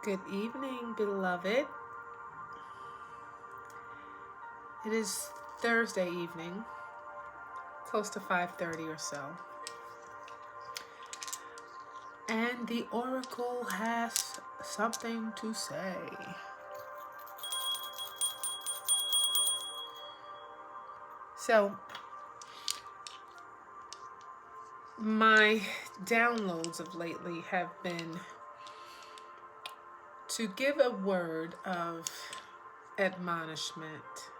Good evening, beloved. It is Thursday evening, close to 5:30 or so. And the Oracle has something to say. So, my downloads of lately have been to give a word of admonishment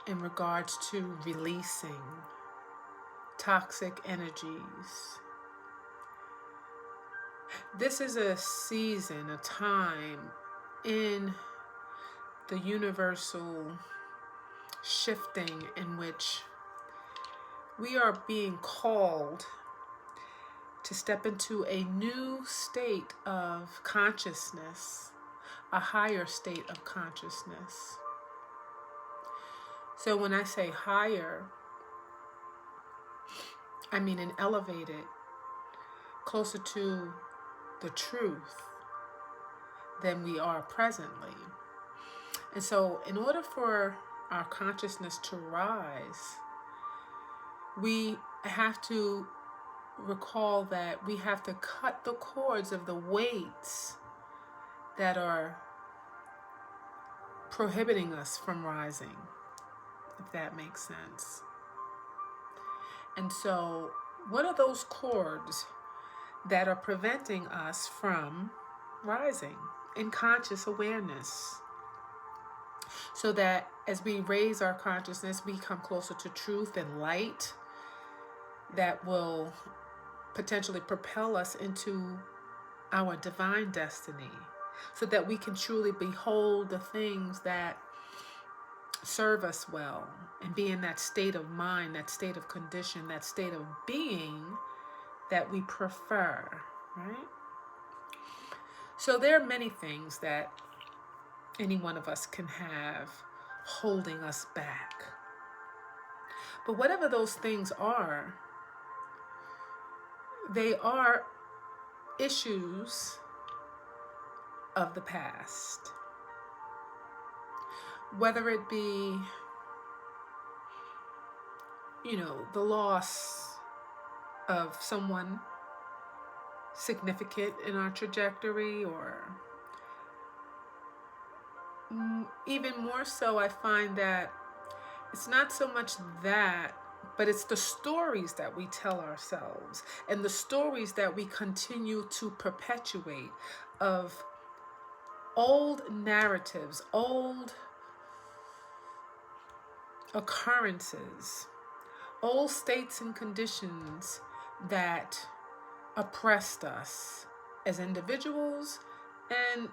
in regards to releasing toxic energies. This is a season, a time in the universal shifting in which we are being called to step into a new state of consciousness, a higher state of consciousness. So when I say higher, I mean an elevated, closer to the truth than we are presently. And so in order for our consciousness to rise, we have to recall that we have to cut the cords of the weights that are prohibiting us from rising, if that makes sense. And so, what are those cords that are preventing us from rising in conscious awareness? So that as we raise our consciousness, we come closer to truth and light that will potentially propel us into our divine destiny, so that we can truly behold the things that serve us well and be in that state of mind, that state of condition, that state of being that we prefer, right? So there are many things that any one of us can have holding us back. But whatever those things are, they are issues of the past. Whether it be, the loss of someone significant in our trajectory, or even more so, I find that it's not so much that, but it's the stories that we tell ourselves and the stories that we continue to perpetuate of old narratives, old occurrences, old states and conditions that oppressed us as individuals and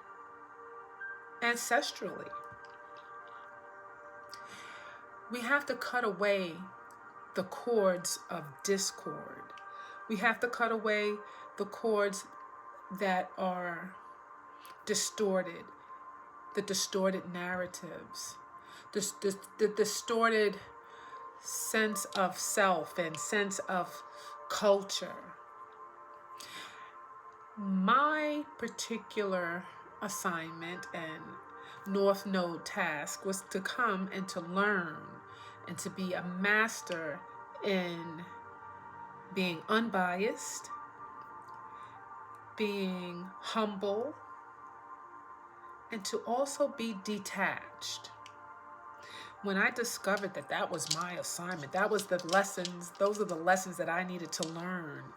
ancestrally. We have to cut away the cords of discord. We have to cut away the cords that are distorted, the distorted narratives, the distorted sense of self and sense of culture. My particular assignment and North Node task was to come and to learn and to be a master in being unbiased, being humble, and to also be detached. When I discovered that that was my assignment, that was the lessons, those are the lessons that I needed to learn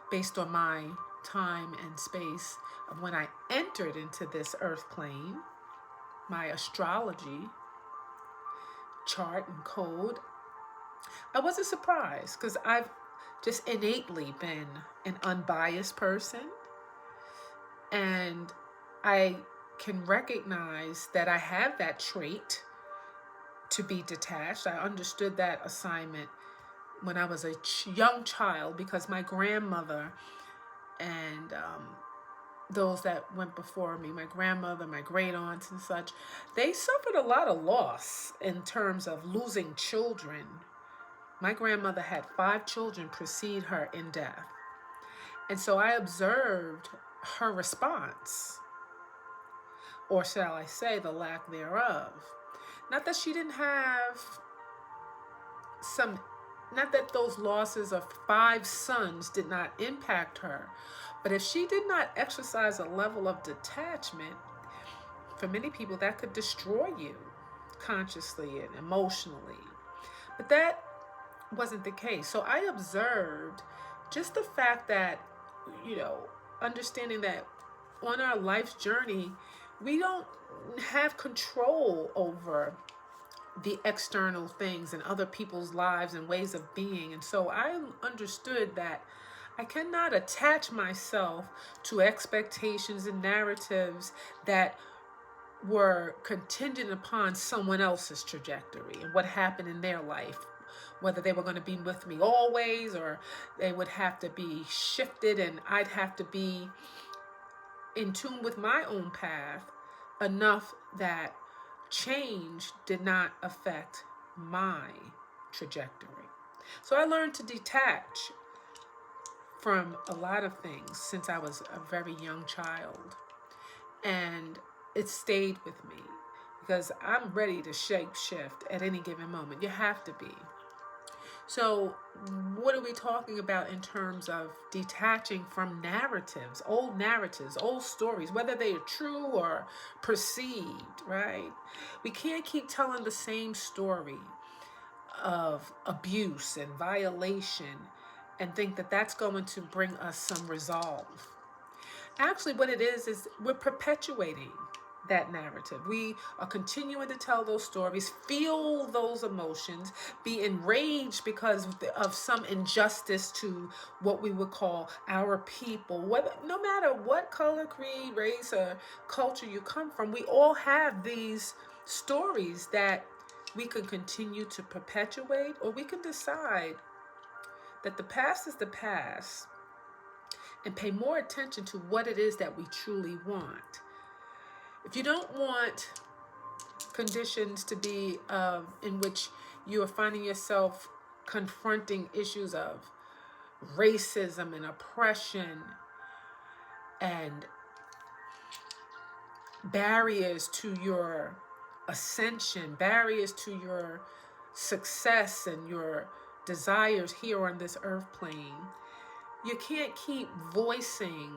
based on my time and space of when I entered into this earth plane, my astrology chart and code. I wasn't surprised because I've just innately been an unbiased person, and I can recognize that I have that trait to be detached. I understood that assignment when I was a young child, because my grandmother and those that went before me, my grandmother, my great aunts and such, they suffered a lot of loss in terms of losing children. My grandmother had 5 children precede her in death. And so I observed her response or shall I say, the lack thereof. Not that she didn't have some, not that those losses of 5 sons did not impact her, but if she did not exercise a level of detachment, for many people that could destroy you consciously and emotionally. But that wasn't the case. So I observed just the fact that, understanding that on our life's journey, we don't have control over the external things and other people's lives and ways of being. And so I understood that I cannot attach myself to expectations and narratives that were contingent upon someone else's trajectory and what happened in their life, whether they were going to be with me always or they would have to be shifted and I'd have to be in tune with my own path enough that change did not affect my trajectory. So I learned to detach from a lot of things since I was a very young child. And it stayed with me because I'm ready to shape shift at any given moment. You have to be. So what are we talking about in terms of detaching from narratives, old stories, whether they are true or perceived, right? We can't keep telling the same story of abuse and violation and think that that's going to bring us some resolve. Actually, what it is we're perpetuating that narrative. We are continuing to tell those stories, feel those emotions, be enraged because of some injustice to what we would call our people. No matter what color, creed, race, or culture you come from, we all have these stories that we can continue to perpetuate, or we can decide that the past is the past and pay more attention to what it is that we truly want. If you don't want conditions to be in which you are finding yourself confronting issues of racism and oppression and barriers to your ascension, barriers to your success and your desires here on this earth plane, you can't keep voicing,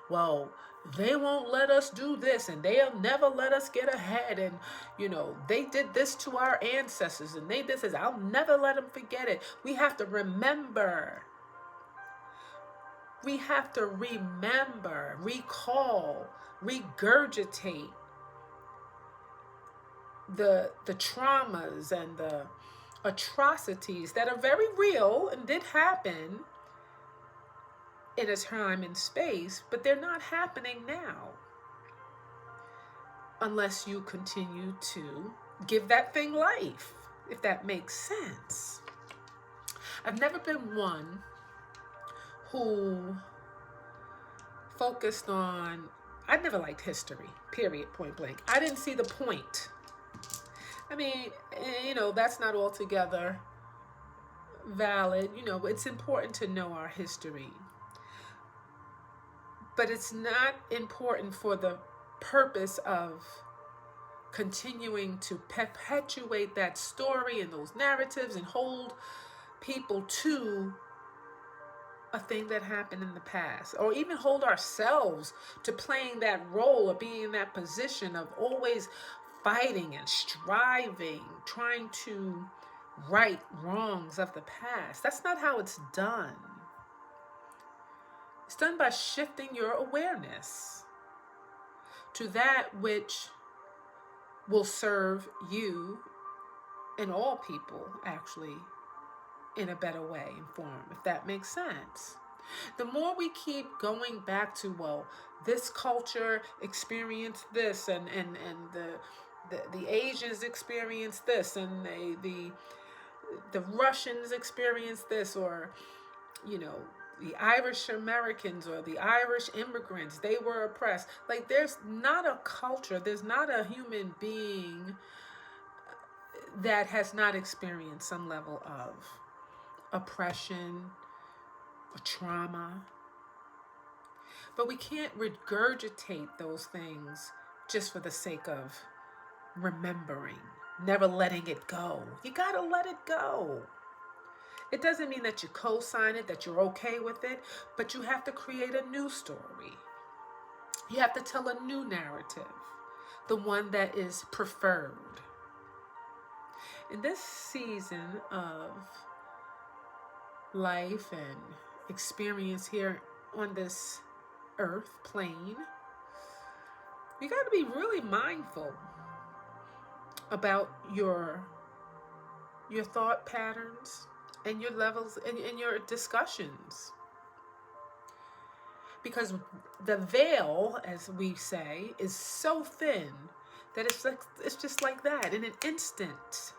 well, they won't let us do this and they'll never let us get ahead, and they did this to our ancestors and they did this. I'll never let them forget it. We have to remember, recall, regurgitate the traumas and the atrocities that are very real and did happen in a time and space, but they're not happening now unless you continue to give that thing life, if that makes sense. I've never been one who focused on, I never liked history, period, point blank. I didn't see the point. I mean, that's not altogether valid. It's important to know our history. But it's not important for the purpose of continuing to perpetuate that story and those narratives and hold people to a thing that happened in the past, or even hold ourselves to playing that role or being in that position of always fighting and striving, trying to right wrongs of the past. That's not how it's done. It's done by shifting your awareness to that which will serve you and all people, actually, in a better way and form, if that makes sense. The more we keep going back to, well, this culture experienced this, and the Asians experienced this, and the Russians experienced this, or the Irish Americans or the Irish immigrants, they were oppressed. Like, there's not a culture, there's not a human being that has not experienced some level of oppression or trauma. But we can't regurgitate those things just for the sake of remembering, never letting it go. You gotta let it go. It doesn't mean that you co-sign it, that you're okay with it, but you have to create a new story. You have to tell a new narrative, the one that is preferred. In this season of life and experience here on this earth plane, you got to be really mindful about your thought patterns and your levels and your discussions. Because the veil, as we say, is so thin that it's just like that. In an instant,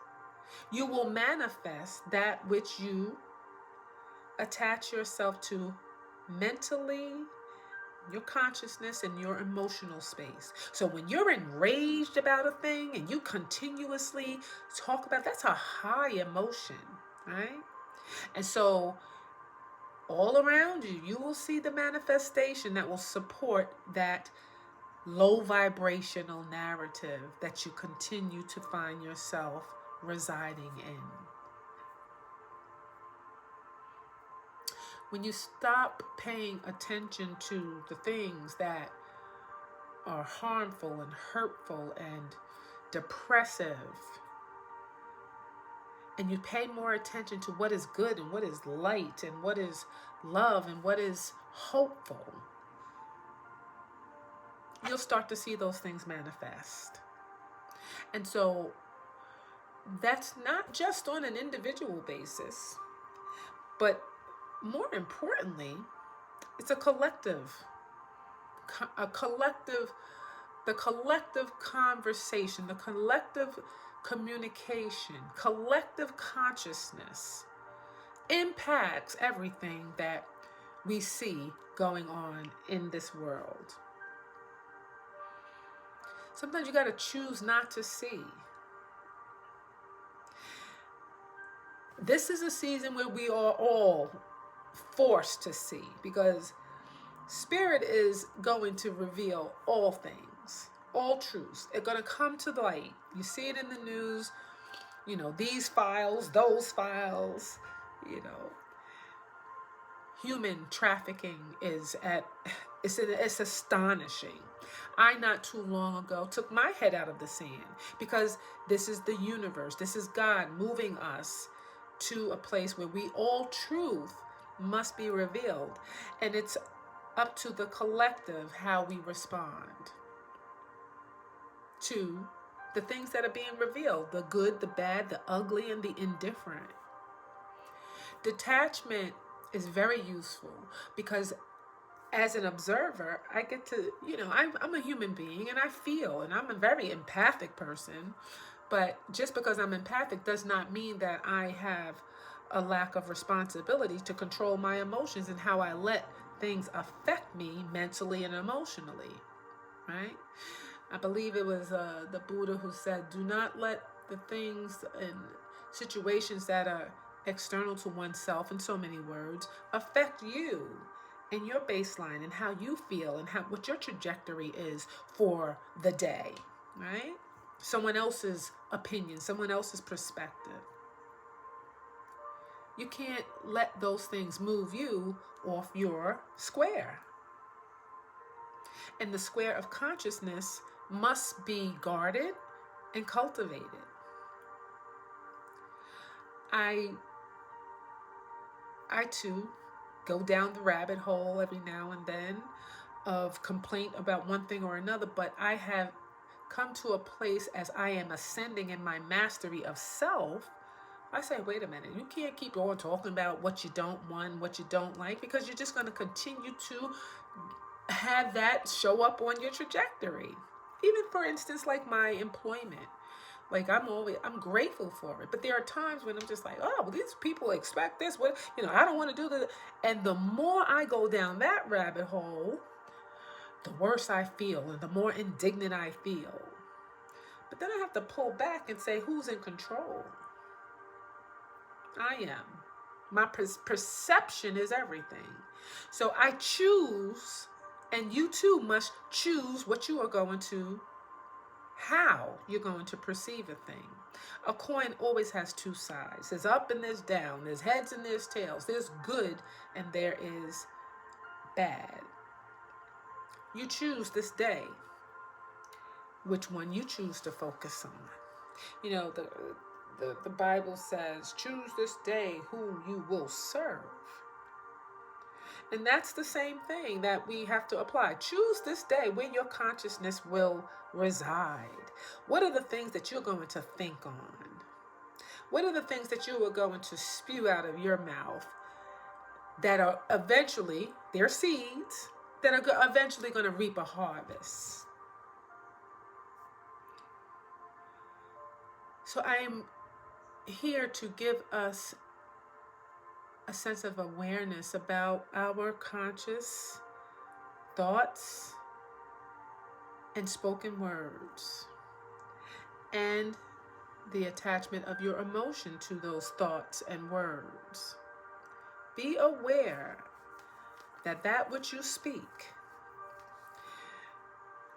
you will manifest that which you attach yourself to mentally, your consciousness, and your emotional space. So when you're enraged about a thing and you continuously talk about, that's a high emotion, right? And so all around you, you will see the manifestation that will support that low vibrational narrative that you continue to find yourself residing in. When you stop paying attention to the things that are harmful and hurtful and depressive, and you pay more attention to what is good and what is light and what is love and what is hopeful, you'll start to see those things manifest. And so that's not just on an individual basis, but more importantly, it's a collective, the collective conversation, the collective communication, collective consciousness impacts everything that we see going on in this world. Sometimes you got to choose not to see. This is a season where we are all forced to see, because Spirit is going to reveal all things, all truths. It's going to come to light. You see it in the news, these files, those files, human trafficking it's astonishing. I, not too long ago, took my head out of the sand, because this is the universe. This is God moving us to a place where all truth must be revealed. And it's up to the collective how we respond to the things that are being revealed, the good, the bad, the ugly, and the indifferent. Detachment is very useful, because as an observer, I get to, I'm a human being and I feel, and I'm a very empathic person. But just because I'm empathic does not mean that I have a lack of responsibility to control my emotions and how I let things affect me mentally and emotionally, right? I believe it was the Buddha who said, do not let the things and situations that are external to oneself, in so many words, affect you and your baseline and how you feel and what your trajectory is for the day, right? Someone else's opinion, someone else's perspective. You can't let those things move you off your square. And the square of consciousness must be guarded and cultivated. I too go down the rabbit hole every now and then of complaint about one thing or another, but I have come to a place as I am ascending in my mastery of self. I say, wait a minute, you can't keep on talking about what you don't want, what you don't like, because you're just going to continue to have that show up on your trajectory. Even, for instance, like my employment. Like, I'm grateful for it. But there are times when I'm just like, oh, well, these people expect this. What, I don't want to do that. And the more I go down that rabbit hole, the worse I feel and the more indignant I feel. But then I have to pull back and say, who's in control? I am. My perception is everything. So I choose, and you too must choose what you are going to how you're going to perceive a thing. A coin always has two sides. There's up and there's down. There's heads and there's tails. There's good and there is bad. You choose this day which one you choose to focus on. You know, the Bible says, choose this day whom you will serve. And that's the same thing that we have to apply. Choose this day where your consciousness will reside. What are the things that you're going to think on? What are the things that you are going to spew out of your mouth that are eventually, they're seeds, that are eventually going to reap a harvest? So I'm here to give us a sense of awareness about our conscious thoughts and spoken words, and the attachment of your emotion to those thoughts and words. Be aware that that which you speak,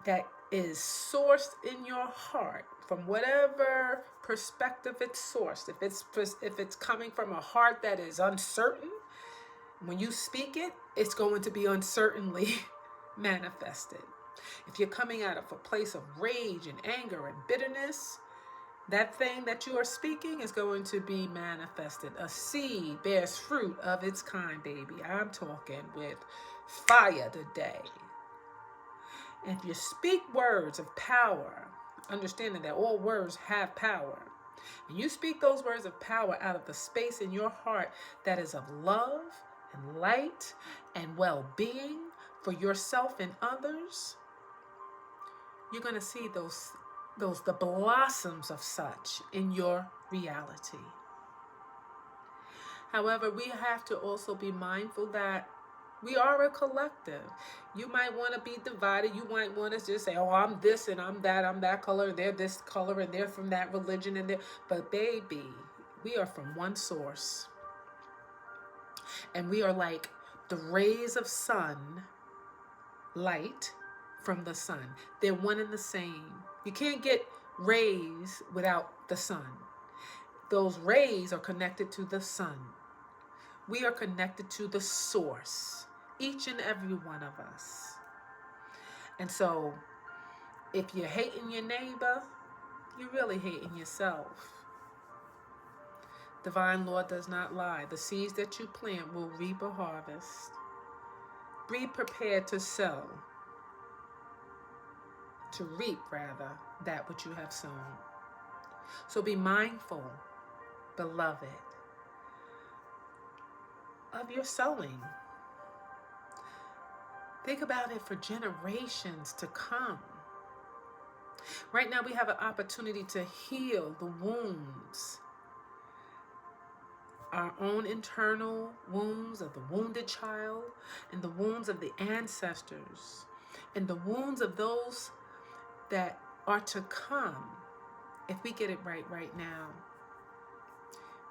that is sourced in your heart from whatever perspective it's sourced. If it's coming from a heart that is uncertain, when you speak it, it's going to be uncertainly manifested. If you're coming out of a place of rage and anger and bitterness, that thing that you are speaking is going to be manifested. A seed bears fruit of its kind, baby. I'm talking with fire today. And if you speak words of power, understanding that all words have power, and you speak those words of power out of the space in your heart that is of love and light and well-being for yourself and others, you're going to see the blossoms of such in your reality. However, we have to also be mindful that we are a collective. You might want to be divided. You might want to just say, oh, I'm this and I'm that color, they're this color, and they're from that religion. But baby, we are from one source. And we are like the rays of sun, light from the sun. They're one and the same. You can't get rays without the sun. Those rays are connected to the sun. We are connected to the source, each and every one of us. And so, if you're hating your neighbor, you're really hating yourself. Divine law does not lie. The seeds that you plant will reap a harvest. Be prepared to sow, to reap rather, that which you have sown. So be mindful, beloved, of your sowing. Think about it for generations to come. Right now we have an opportunity to heal the wounds, our own internal wounds of the wounded child, and the wounds of the ancestors, and the wounds of those that are to come if we get it right now.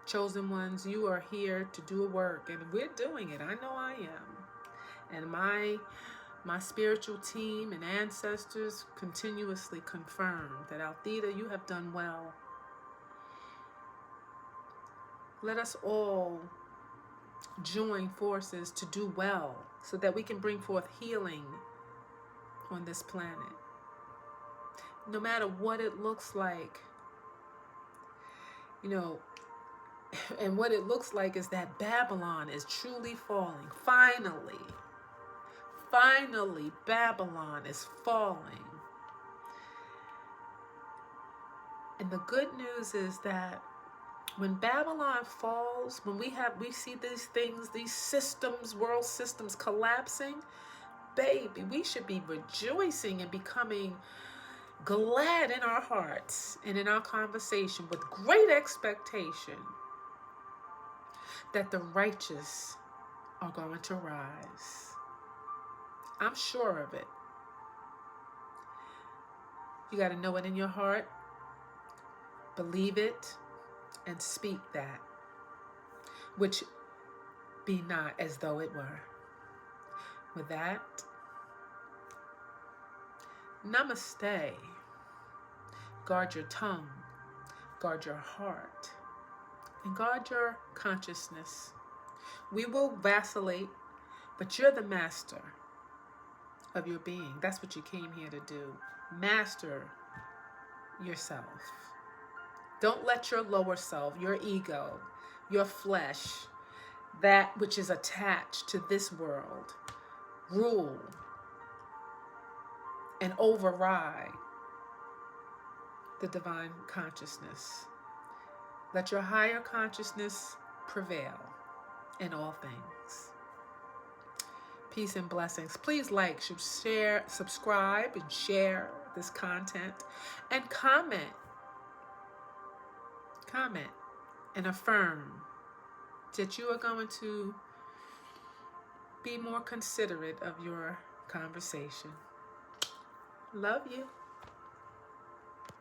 Chosen ones, you are here to do a work, and we're doing it. I know I am. And my spiritual team and ancestors continuously confirm that, Althea, you have done well. Let us all join forces to do well so that we can bring forth healing on this planet. No matter what it looks like, you know, and what it looks like is that Babylon is truly falling. Finally, Babylon is falling. And the good news is that when Babylon falls, when we see these things, these systems, world systems collapsing, baby, we should be rejoicing and becoming glad in our hearts and in our conversation with great expectation that the righteous are going to rise. I'm sure of it. You got to know it in your heart, believe it, and speak that, which be not as though it were. With that, namaste. Guard your tongue, guard your heart, and guard your consciousness. We will vacillate, but you're the master of your being. That's what you came here to do. Master yourself. Don't let your lower self, your ego, your flesh, that which is attached to this world, rule and override the divine consciousness. Let your higher consciousness prevail in all things. Peace and blessings. Please like, share, subscribe, and share this content. And comment and affirm that you are going to be more considerate of your conversation. Love you.